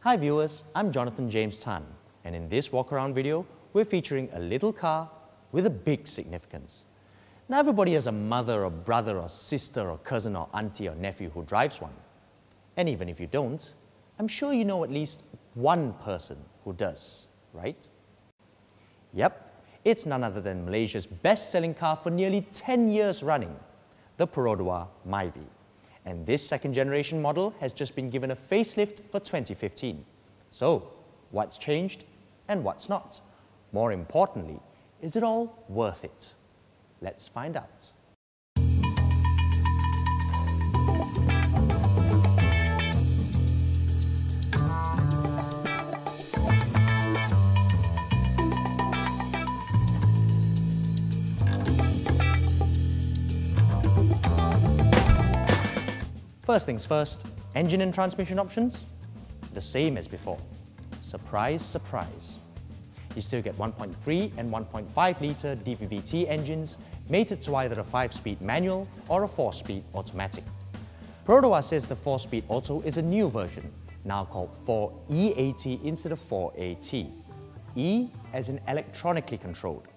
Hi viewers, I'm Jonathan James Tan, and in this walk-around video, we're featuring a little car with a big significance. Now everybody has a mother or brother or sister or cousin or auntie or nephew who drives one. And even if you don't, I'm sure you know at least one person who does, right? Yep, it's none other than Malaysia's best-selling car for nearly 10 years running, the Perodua MyVi. And this second-generation model has just been given a facelift for 2015. So, what's changed and what's not? More importantly, is it all worth it? Let's find out. First things first, engine and transmission options, the same as before. Surprise, surprise. You still get 1.3 and 1.5 litre DVVT engines mated to either a 5-speed manual or a 4-speed automatic. Perodua says the 4-speed auto is a new version, now called 4EAT instead of 4AT. E as in electronically controlled.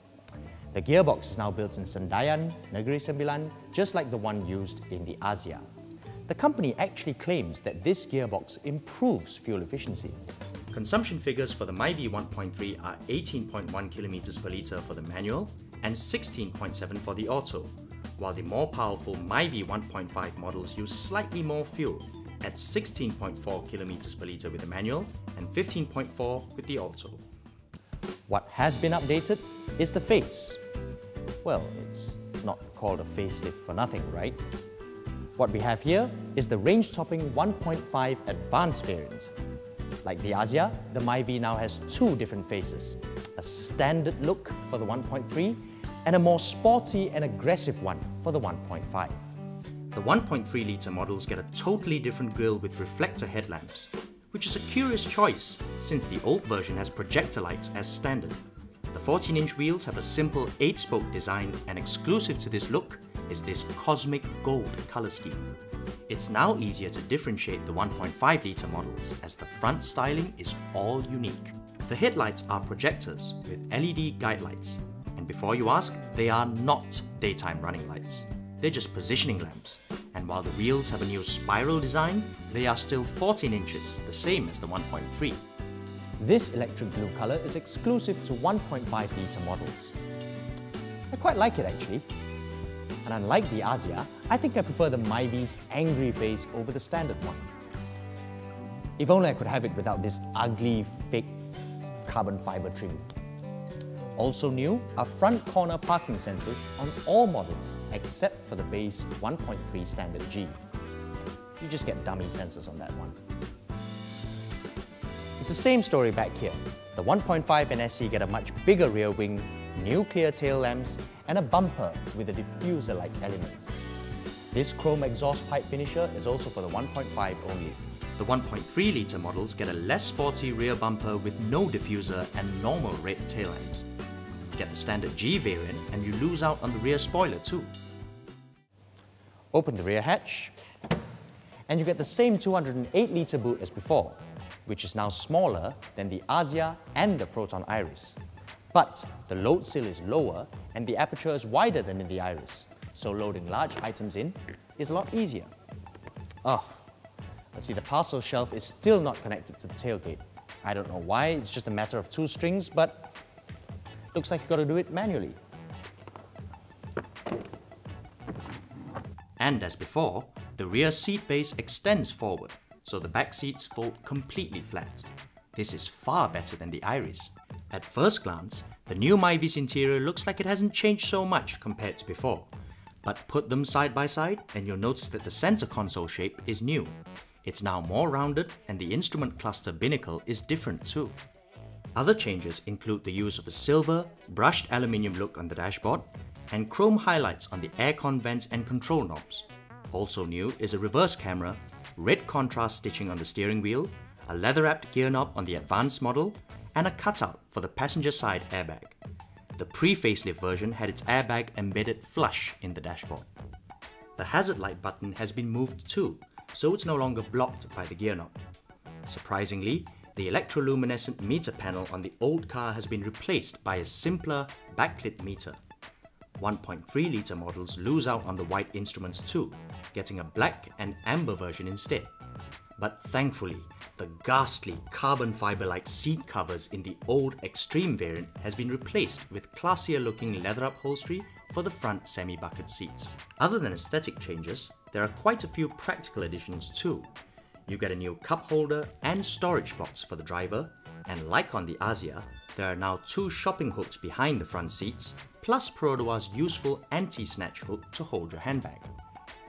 The gearbox is now built in Sendayan, Negeri Sembilan, just like the one used in the Asia. The company actually claims that this gearbox improves fuel efficiency. Consumption figures for the MyVi 1.3 are 18.1 km per litre for the manual and 16.7 for the auto, while the more powerful MyVi 1.5 models use slightly more fuel at 16.4 km per litre with the manual and 15.4 with the auto. What has been updated is the face. Well, it's not called a facelift for nothing, right? What we have here is the range-topping 1.5 advanced variant. Like the Asia, the MyVi now has two different faces, a standard look for the 1.3 and a more sporty and aggressive one for the 1.5. The 1.3 litre models get a totally different grille with reflector headlamps, which is a curious choice since the old version has projector lights as standard. The 14-inch wheels have a simple 8-spoke design, and exclusive to this look is this cosmic gold colour scheme. It's now easier to differentiate the 1.5 litre models as the front styling is all unique. The headlights are projectors with LED guide lights, and before you ask, they are not daytime running lights. They're just positioning lamps, and while the wheels have a new spiral design, they are still 14 inches, the same as the 1.3. This electric blue colour is exclusive to 1.5 litre models. I quite like it actually. And unlike the Asia, I think I prefer the MyVi's angry face over the standard one. If only I could have it without this ugly, fake carbon fibre trim. Also new are front corner parking sensors on all models except for the base 1.3 standard G. You just get dummy sensors on that one. It's the same story back here. The 1.5 and SE get a much bigger rear wing, new clear tail lamps, and a bumper with a diffuser-like element. This chrome exhaust pipe finisher is also for the 1.5 only. The 1.3 litre models get a less sporty rear bumper with no diffuser and normal red tail lamps. Get the standard G variant and you lose out on the rear spoiler too. Open the rear hatch and you get the same 208 litre boot as before, which is now smaller than the Asia and the Proton Iris. But the load sill is lower and the aperture is wider than in the Iris, so loading large items in is a lot easier. Oh, let's see, the parcel shelf is still not connected to the tailgate. I don't know why, it's just a matter of 2 strings, but looks like you've got to do it manually. And as before, the rear seat base extends forward, so the back seats fold completely flat. This is far better than the Iris. At first glance, the new MyVi's interior looks like it hasn't changed so much compared to before. But put them side by side and you'll notice that the center console shape is new. It's now more rounded and the instrument cluster binnacle is different too. Other changes include the use of a silver, brushed aluminium look on the dashboard and chrome highlights on the aircon vents and control knobs. Also new is a reverse camera, red contrast stitching on the steering wheel, a leather-wrapped gear knob on the advanced model, and a cutout for the passenger side airbag. The pre-facelift version had its airbag embedded flush in the dashboard. The hazard light button has been moved too, so it's no longer blocked by the gear knob. Surprisingly, the electroluminescent meter panel on the old car has been replaced by a simpler backlit meter. 1.3-litre models lose out on the white instruments too, getting a black and amber version instead. But thankfully, the ghastly carbon fibre-like seat covers in the old Extreme variant has been replaced with classier-looking leather upholstery for the front semi-bucket seats. Other than aesthetic changes, there are quite a few practical additions too. You get a new cup holder and storage box for the driver, and like on the Asia, there are now 2 shopping hooks behind the front seats, plus Perodua's useful anti-snatch hook to hold your handbag.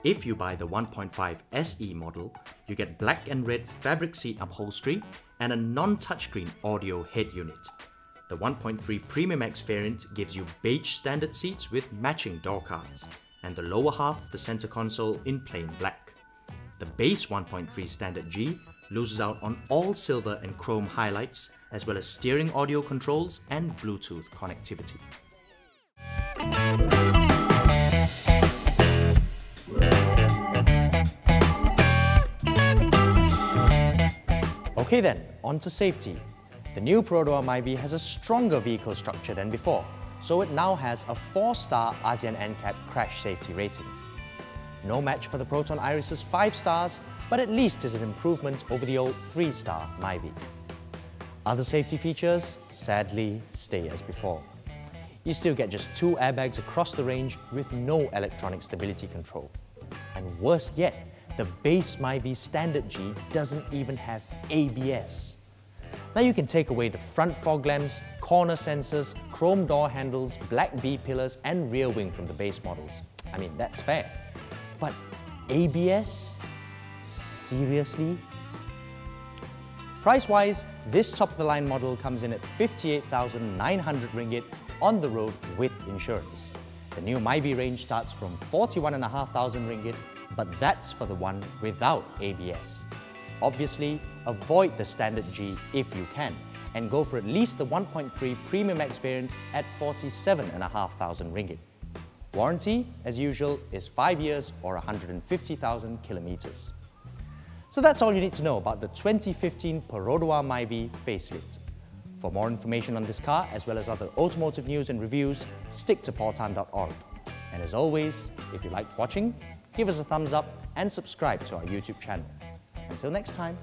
If you buy the 1.5 SE model, you get black and red fabric seat upholstery and a non-touchscreen audio head unit. The 1.3 Premium X variant gives you beige standard seats with matching door cards, and the lower half of the center console in plain black. The base 1.3 Standard G loses out on all silver and chrome highlights, as well as steering audio controls and Bluetooth connectivity. Okay then, on to safety. The new Perodua MyVi has a stronger vehicle structure than before, so it now has a 4-star ASEAN NCAP crash safety rating. No match for the Proton Iris's 5 stars, but at least is an improvement over the old 3-star MyVi. Other safety features, sadly, stay as before. You still get just 2 airbags across the range with no electronic stability control. And worse yet, the base MyVi Standard G doesn't even have ABS. Now you can take away the front fog lamps, corner sensors, chrome door handles, black B-pillars and rear wing from the base models. I mean, that's fair. But ABS? Seriously? Price-wise, this top-of-the-line model comes in at 58,900 ringgit on the road with insurance. The new MyVi range starts from 41,500 ringgit, but that's for the one without ABS. Obviously, avoid the Standard G if you can, and go for at least the 1.3 Premium X variant at 47,500 ringgit. Warranty, as usual, is 5 years or 150,000 kilometers. So that's all you need to know about the 2015 Perodua MyVi facelift. For more information on this car, as well as other automotive news and reviews, stick to portan.org. And as always, if you liked watching, give us a thumbs up and subscribe to our YouTube channel. Until next time.